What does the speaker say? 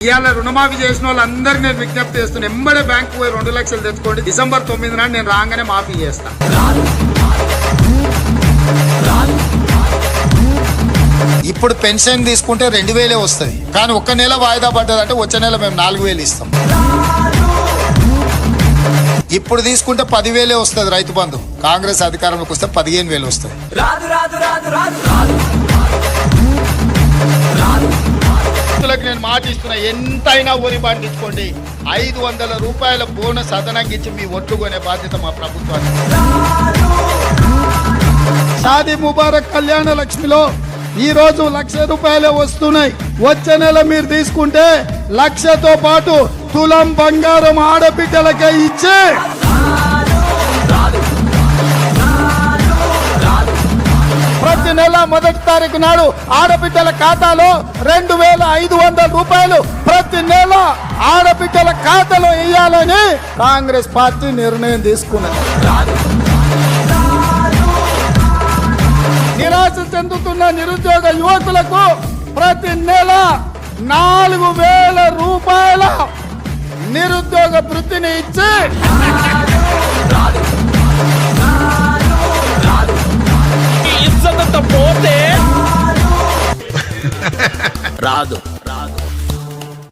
ఇవాళ రుణమాఫీ చేసిన వాళ్ళందరికీ నేను విజ్ఞప్తి చేస్తున్నా, ఎంబడే బ్యాంకు పోయి 2 లక్షలు తెచ్చుకోండి. డిసెంబర్ 9 నాడు నేను రాగానే మాఫీ చేస్తాను. ఇప్పుడు పెన్షన్ తీసుకుంటే 2000 వస్తుంది, కానీ ఒక్క నెల వాయిదా పడ్డదంటే వచ్చే నెల మేము 4000 ఇస్తాం. ఇప్పుడు తీసుకుంటే 10,000 వస్తుంది రైతు బంధు. కాంగ్రెస్ అధికారంలోకి వస్తే 15,000 వస్తుంది. నేను మాట ఇస్తున్నా, ఎంతైనా ఊరి పండించుకోండి. 500 రూపాయల బోనస్ అదనంగా ఇచ్చి మీ ఒట్లు కొనే బాధ్యత మా ప్రభుత్వానికి. షాదీ ముబారక్ కళ్యాణ లక్ష్మిలో ఈ రోజు 1,00,000 రూపాయలే వస్తున్నాయి. వచ్చే నెల మీరు తీసుకుంటే 1,00,000తో పాటు తులం బంగారం ఆడబిడ్డలకే ఇచ్చి ప్రతి నెల 1వ తారీఖు నాడు ఆడబిడ్డల ఖాతాలో 2,500 రూపాయలు ప్రతి నెల ఆడబిడ్డల ఖాతాలో వేయాలని కాంగ్రెస్ పార్టీ నిర్ణయం తీసుకున్నది. నిరాశ చెందుతున్న నిరుద్యోగ యువకులకు ప్రతి నెల 4,000 రూపాయల నిరుద్యోగ వృత్తిని ఇచ్చి ఇచ్చదంత పోతే రాదు.